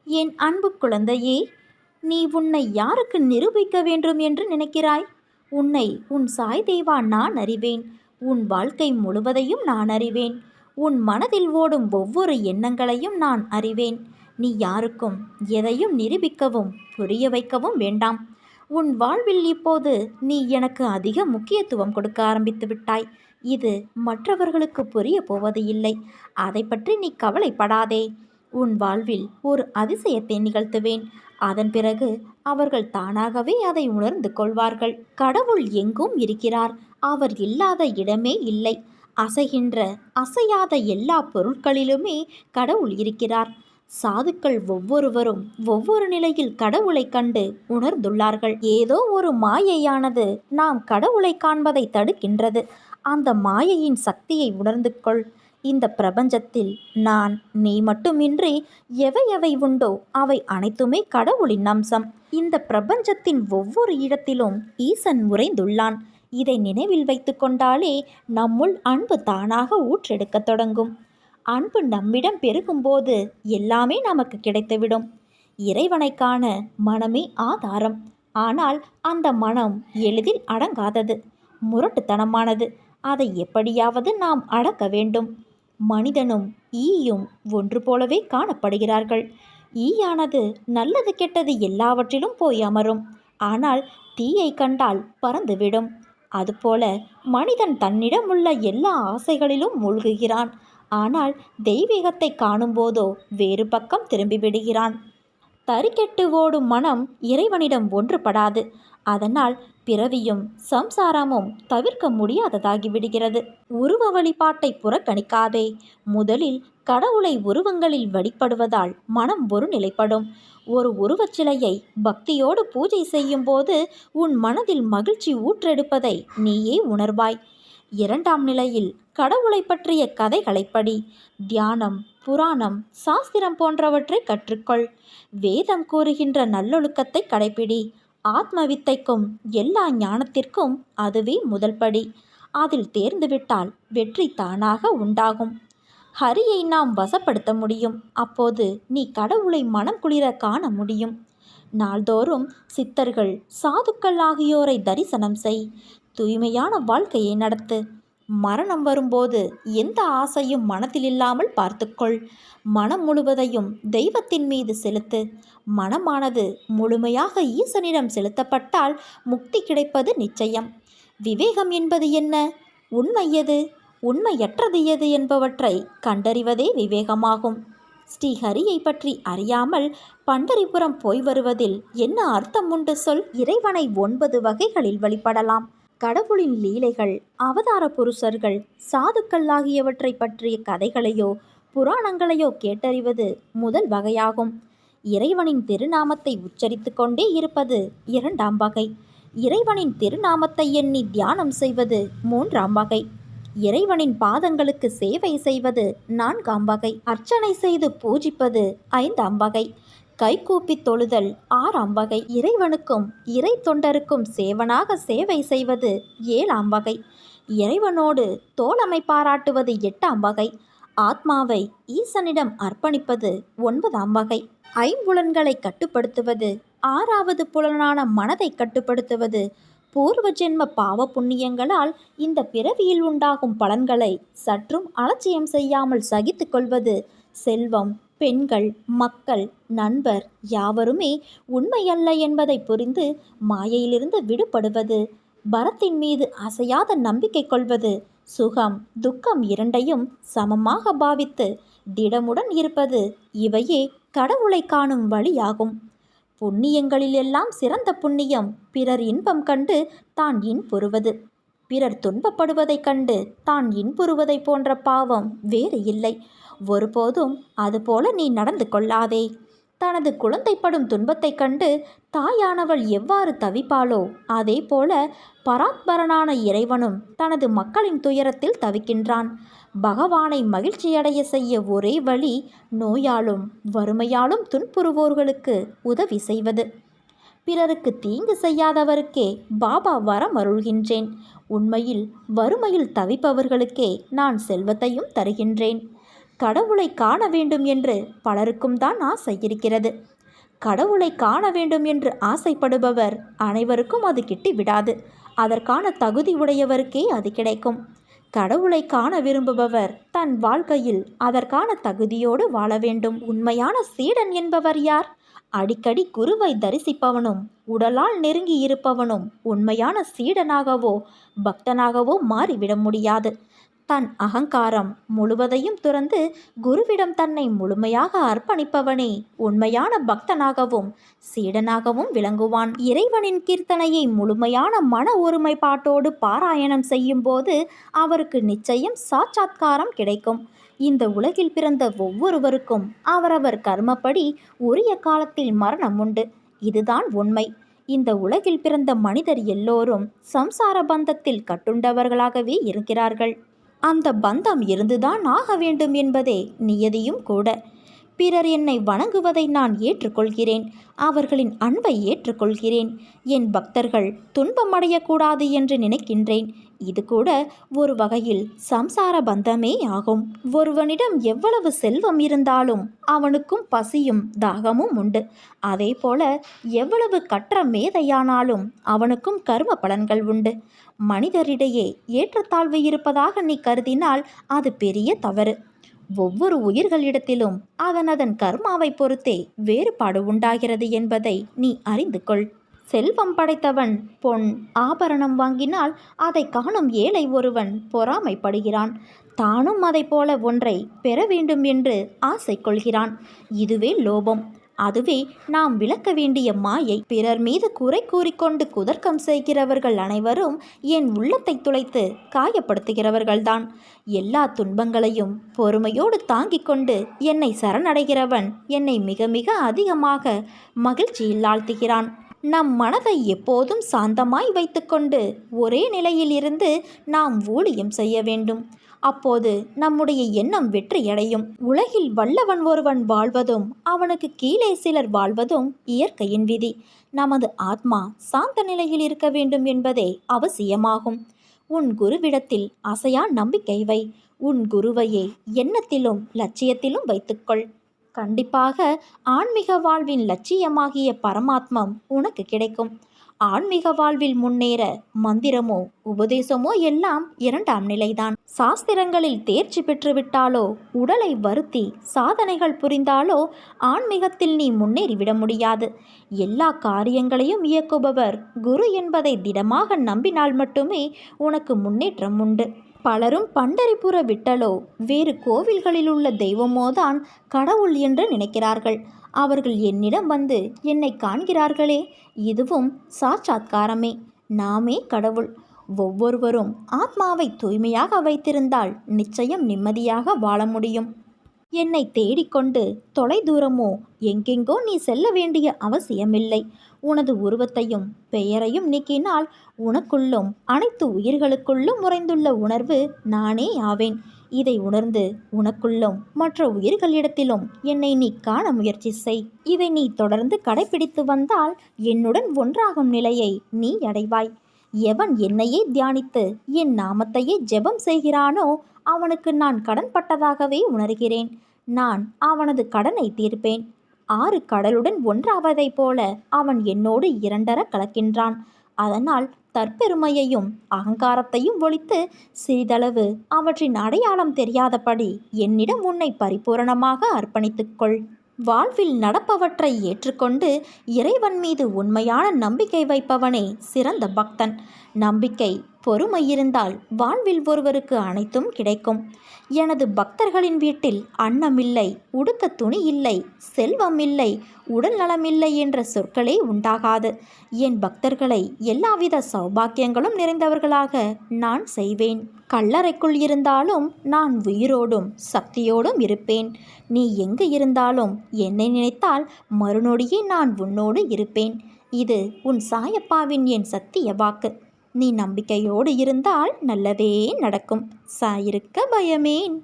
என் அன்பு குழந்தையே, நீ உன்னை யாருக்கு நிரூபிக்க வேண்டும் என்று நினைக்கிறாய்? உன்னை உன் சாய் தேவா நான் அறிவேன். உன் வாழ்க்கை முழுவதையும் நான் அறிவேன். உன் மனதில் ஓடும் ஒவ்வொரு எண்ணங்களையும் நான் அறிவேன். நீ யாருக்கும் எதையும் நிரூபிக்கவும் புரிய வைக்கவும் வேண்டாம். உன் வாழ்வில் இப்போது நீ எனக்கு அதிக முக்கியத்துவம் கொடுக்க ஆரம்பித்து விட்டாய். இது மற்றவர்களுக்கு புரிய போவது இல்லை. அதை பற்றி நீ கவலைப்படாதே. உன் வாழ்வில் ஒரு அதிசயத்தை நிகழ்த்துவேன். அதன் பிறகு அவர்கள் தானாகவே அதை உணர்ந்து கொள்வார்கள். கடவுள் எங்கும் இருக்கிறார். அவர் இல்லாத இடமே இல்லை. அசைகின்ற அசையாத எல்லா பொருட்களிலுமே கடவுள் இருக்கிறார். சாதுக்கள் ஒவ்வொருவரும் ஒவ்வொரு நிலையில் கடவுளை கண்டு உணர்ந்துள்ளார்கள். ஏதோ ஒரு மாயையானது நாம் கடவுளை காண்பதை தடுக்கின்றது. அந்த மாயையின் சக்தியை உணர்ந்து கொள். இந்த பிரபஞ்சத்தில் நான், நீ மட்டுமின்றி எவை எவை உண்டோ அவை அனைத்துமே கடவுளின் அம்சம். இந்த பிரபஞ்சத்தின் ஒவ்வொரு இடத்திலும் ஈசன் உறைந்துள்ளான். இதை நினைவில் வைத்து கொண்டாலே நம்முள் அன்பு தானாக ஊற்றெடுக்க தொடங்கும். அன்பு நம்மிடம் பெருகும்போது எல்லாமே நமக்கு கிடைத்துவிடும். இறைவனை காண மனமே ஆதாரம். ஆனால் அந்த மனம் எளிதில் அடங்காதது, முரட்டுத்தனமானது. அதை எப்படியாவது நாம் அடக்க வேண்டும். மனிதனும் ஈயும் ஒன்று போலவே காணப்படுகிறார்கள். ஈயானது நல்லது கெட்டது எல்லாவற்றிலும் போய் அமரும். ஆனால் தீயை கண்டால் பறந்துவிடும். அதுபோல மனிதன் தன்னிடம் உள்ள எல்லா ஆசைகளிலும் மூழ்குகிறான். ஆனால் தெய்வீகத்தை காணும்போதோ வேறு பக்கம் திரும்பிவிடுகிறான். தறிக்கெட்டு ஓடும் மனம் இறைவனிடம் ஒன்றுபடாது. அதனால் பிறவியும் சம்சாரமும் தவிர்க்க முடியாததாகிவிடுகிறது. உருவ வழிபாட்டை புறக்கணிக்காதே. முதலில் கடவுளை உருவங்களில் வழிபடுவதால் மனம் ஒரு நிலைப்படும். ஒரு உருவச்சிலையை பக்தியோடு பூஜை செய்யும் போது உன் மனதில் மகிழ்ச்சி ஊற்றெடுப்பதை நீயே உணர்வாய். இரண்டாம் நிலையில் கடவுளை பற்றிய கதைகளை படி. தியானம், புராணம், சாஸ்திரம் போன்றவற்றை கற்றுக்கொள். வேதம் கூறுகின்ற நல்லொழுக்கத்தை கடைபிடி. ஆத்ம வித்தைக்கும் எல்லா ஞானத்திற்கும் அதுவே முதல் படி. அதில் தேர்ந்துவிட்டால் வெற்றி தானாக உண்டாகும். ஹரியை நாம் வசப்படுத்த முடியும். அப்போது நீ கடவுளை மனம் குளிர காண முடியும். நாள்தோறும் சித்தர்கள், சாதுக்கள் ஆகியோரை தரிசனம் செய். தூய்மையான வாழ்க்கையை நடத்து. மரணம் வரும்போது எந்த ஆசையும் மனத்தில் இல்லாமல் பார்த்துக்கொள். மனம் முழுவதையும் தெய்வத்தின் மீது செலுத்து. மனமானது முழுமையாக ஈசனிடம் செலுத்தப்பட்டால் முக்தி கிடைப்பது நிச்சயம். விவேகம் என்பது என்ன? உண்மை எது, உண்மையற்றது எது என்பவற்றை கண்டறிவதே விவேகமாகும். ஸ்ரீஹரியை பற்றி அறியாமல் பண்டரிபுரம் போய் வருவதில் என்ன அர்த்தம் உண்டு சொல்? இறைவனை 9 வகைகளில் வழிபடலாம். கடவுளின் லீலைகள், அவதார புருஷர்கள், சாதுக்கள் ஆகியவற்றை பற்றிய கதைகளையோ புராணங்களையோ கேட்டறிவது முதல் வகையாகும். இறைவனின் திருநாமத்தை உச்சரித்து கொண்டே இருப்பது 2ஆம் வகை. இறைவனின் திருநாமத்தை எண்ணி தியானம் செய்வது 3ஆம் வகை. இறைவனின் பாதங்களுக்கு சேவை செய்வது 4ஆம் வகை. அர்ச்சனை செய்து பூஜிப்பது 5ஆம் வகை. கைகூப்பி தொழுதல் 6ஆம் வகை. இறைவனுக்கும் இறை தொண்டருக்கும் சேவனாக சேவை செய்வது 7ஆம் வகை. இறைவனோடு தோழமை பாராட்டுவது 8ஆம் வகை. ஆத்மாவை ஈசனிடம் அர்ப்பணிப்பது 9ஆம் வகை. ஐம்புலன்களை கட்டுப்படுத்துவது, 6வது புலனான மனதை கட்டுப்படுத்துவது, பூர்வ ஜென்ம பாவ புண்ணியங்களால் இந்த பிறவியில் உண்டாகும் பலன்களை சற்றும் அலட்சியம் செய்யாமல் சகித்து கொள்வது, செல்வம், பெண்கள், மக்கள், நண்பர் யாவருமே உண்மையல்ல என்பதை புரிந்து மாயையிலிருந்து விடுபடுவது, பரத்தின் மீது அசையாத நம்பிக்கை கொள்வது, சுகம் துக்கம் இரண்டையும் சமமாக பாவித்து திடமுடன் இருப்பது, இவையே கடவுளை காணும் வழியாகும். புண்ணியங்களிலெல்லாம் சிறந்த புண்ணியம் பிறர் இன்பம் கண்டு தான் இன்புறுவது. பிறர் துன்பப்படுவதைக் கண்டு தான் இன்புறுவதை போன்ற பாவம் வேறு இல்லை. ஒருபோதும் அதுபோல நீ நடந்து கொள்ளாதே. தனது குழந்தைப்படும் துன்பத்தைக் கண்டு தாயானவள் எவ்வாறு தவிப்பாளோ அதே போல பராத்பரனான இறைவனும் தனது மக்களின் துயரத்தில் தவிக்கின்றான். பகவானை மகிழ்ச்சியடைய செய்ய ஒரே வழி நோயாலும் வறுமையாலும் துன்புறுவோர்களுக்கு உதவி செய்வது. பிறருக்கு தீங்கு செய்யாதவருக்கே பாபா வரம் அருள்கின்றேன். உண்மையில் வறுமையில் தவிப்பவர்களுக்கே நான் செல்வத்தையும் தருகின்றேன். கடவுளை காண வேண்டும் என்று பலருக்கும் தான் ஆசை இருக்கிறது. கடவுளை காண வேண்டும் என்று ஆசைப்படுபவர் அனைவருக்கும் அது கிட்டி விடாது. அதற்கான தகுதி உடையவருக்கே அது கிடைக்கும். கடவுளை காண விரும்புபவர் தன் வாழ்க்கையில் அதற்கான தகுதியோடு வாழ வேண்டும். உண்மையான சீடன் என்பவர் யார்? அடிக்கடி குருவை தரிசிப்பவனும் உடலால் நெருங்கி இருப்பவனும் உண்மையான சீடனாகவோ பக்தனாகவோ மாறிவிட முடியாது. தன் அகங்காரம் முழுவதையும் துறந்து குருவிடம் தன்னை முழுமையாக அர்ப்பணிப்பவனே உண்மையான பக்தனாகவும் சீடனாகவும் விளங்குவான். இறைவனின் கீர்த்தனையை முழுமையான மன ஒருமைப்பாட்டோடு பாராயணம் செய்யும் போது அவருக்கு நிச்சயம் சாட்சாத்காரம் கிடைக்கும். இந்த உலகில் பிறந்த ஒவ்வொருவருக்கும் அவரவர் கர்மப்படி உரிய காலத்தில் மரணம் உண்டு. இதுதான் உண்மை. இந்த உலகில் பிறந்த மனிதர் எல்லோரும் சம்சார பந்தத்தில் கட்டுண்டவர்களாகவே இருக்கிறார்கள். அந்த பந்தம் இருந்துதான் ஆக வேண்டும் என்பதே நியதியும் கூட. பிறர் என்னை வணங்குவதை நான் ஏற்றுக்கொள்கிறேன். அவர்களின் அன்பை ஏற்றுக்கொள்கிறேன். என் பக்தர்கள் துன்பமடையக்கூடாது என்று நினைக்கின்றேன். இது கூட ஒரு வகையில் சம்சார பந்தமே ஆகும். ஒருவனிடம் எவ்வளவு செல்வம் இருந்தாலும் அவனுக்கும் பசியும் தாகமும் உண்டு. அதே போல எவ்வளவு கற்ற மேதையானாலும் அவனுக்கும் கர்ம பலன்கள் உண்டு. மனிதரிடையே ஏற்றத்தாழ்வு இருப்பதாக நீ கருதினால் அது பெரிய தவறு. ஒவ்வொரு உயிர்களிடத்திலும் அதன் கர்மாவை பொறுத்தே வேறுபாடு உண்டாகிறது என்பதை நீ அறிந்து கொள். செல்வம் படைத்தவன் பொன் ஆபரணம் வாங்கினால் அதை காணும் ஏழை ஒருவன் பொறாமைப்படுகிறான். தானும் அதை போல ஒன்றை பெற வேண்டும் என்று ஆசை கொள்கிறான். இதுவே லோபம். அதுவே நாம் விளக்க வேண்டிய மாயை. பிறர் மீது குறை கூறிக்கொண்டு குதர்க்கம் செய்கிறவர்கள் அனைவரும் என் உள்ளத்தை துளைத்து காயப்படுத்துகிறவர்கள்தான். எல்லா துன்பங்களையும் பொறுமையோடு தாங்கிக் கொண்டு என்னை சரணடைகிறவன் என்னை மிக மிக அதிகமாக மகிழ்ச்சியில் ஆழ்த்துகிறான். நம் மனதை எப்போதும் சாந்தமாய் வைத்துக்கொண்டு ஒரே நிலையில் இருந்து நாம் ஊழியம் செய்ய வேண்டும். அப்போது நம்முடைய எண்ணம் வெற்றியடையும். உலகில் வல்லவன் ஒருவன் வாழ்வதும் அவனுக்கு கீழே சிலர் வாழ்வதும் இயற்கையின் விதி. நமது ஆத்மா சாந்த நிலையில் இருக்க வேண்டும் என்பதே அவசியமாகும். உன் குருவிடத்தில் அசையா நம்பிக்கை வை. உன் குருவையே எண்ணத்திலும் லட்சியத்திலும் வைத்துக்கொள். கண்டிப்பாக ஆன்மீக வாழ்வின் லட்சியமாகிய பரமாத்மம் உனக்கு கிடைக்கும். ஆன்மீக வாழ்வில் முன்னேற மந்திரமோ உபதேசமோ எல்லாம் இரண்டாம் நிலைதான். சாஸ்திரங்களில் தேர்ச்சி பெற்றுவிட்டாலோ உடலை வருத்தி சாதனைகள் புரிந்தாலோ ஆன்மீகத்தில் நீ முன்னேறிவிட முடியாது. எல்லா காரியங்களையும் இயக்குபவர் குரு என்பதை திடமாக நம்பினால் மட்டுமே உனக்கு முன்னேற்றம் உண்டு. பலரும் பண்டரிபுர விட்டலோ வேறு கோவில்களில் உள்ள தெய்வமோதான் கடவுள் என்று நினைக்கிறார்கள். அவர்கள் என்னிடம் வந்து என்னை காண்கிறார்களே, இதுவும் சாட்சாத்காரமே. நாமே கடவுள். ஒவ்வொருவரும் ஆத்மாவை தூய்மையாக வைத்திருந்தால் நிச்சயம் நிம்மதியாக வாழ முடியும். என்னை தேடிக்கொண்டு தொலை தூரமோ எங்கெங்கோ நீ செல்ல வேண்டிய அவசியமில்லை. உனது உருவத்தையும் பெயரையும் நீக்கினால் உனக்குள்ளும் அனைத்து உயிர்களுக்குள்ளும் உறைந்துள்ள உணர்வு நானே ஆவேன். இதை உணர்ந்து உனக்குள்ளும் மற்ற உயிர்களிடத்திலும் என்னை நீ காண முயற்சி செய். இதை நீ தொடர்ந்து கடைபிடித்து வந்தால் என்னுடன் ஒன்றாகும் நிலையை நீ அடைவாய். எவன் என்னையே தியானித்து என் நாமத்தையே ஜெபம் செய்கிறானோ அவனுக்கு நான் கடன்பட்டதாகவே உணர்கிறேன். நான் அவனது கடனை தீர்ப்பேன். 6 கடலுடன் ஒன்றாவதைப் போல அவன் என்னோடு இரண்டர கலக்கின்றான். அதனால் தற்பெருமையையும் அகங்காரத்தையும் ஒழித்து சிறிதளவு அவற்றின் அடையாளம் தெரியாதபடி என்னிடம் உன்னை பரிபூரணமாக அர்ப்பணித்துக்கொள். வாழ்வில் நடப்பவற்றை ஏற்றுக்கொண்டு இறைவன் மீது உண்மையான நம்பிக்கை வைப்பவனே சிறந்த பக்தன். நம்பிக்கை பொறுமை இருந்தால் வாழ்வில் ஒருவருக்கு அனைத்தும் கிடைக்கும். எனது பக்தர்களின் வீட்டில் அன்னமில்லை, உடுக்க துணி இல்லை, செல்வம் இல்லை, உடல் நலமில்லை என்ற சொற்களே உண்டாகாது. என் பக்தர்களை எல்லாவித சௌபாக்கியங்களும் நிறைந்தவர்களாக நான் செய்வேன். கல்லறைக்குள் இருந்தாலும் நான் உயிரோடும் சக்தியோடும் இருப்பேன். நீ எங்கு இருந்தாலும் என்னை நினைத்தால் மறுநொடியே நான் உன்னோடு இருப்பேன். இது உன் சாயப்பாவின் என் சத்திய வாக்கு. நீ நம்பிக்கையோடு இருந்தால் நல்லதே நடக்கும். சாயிருக்க பயமேன்.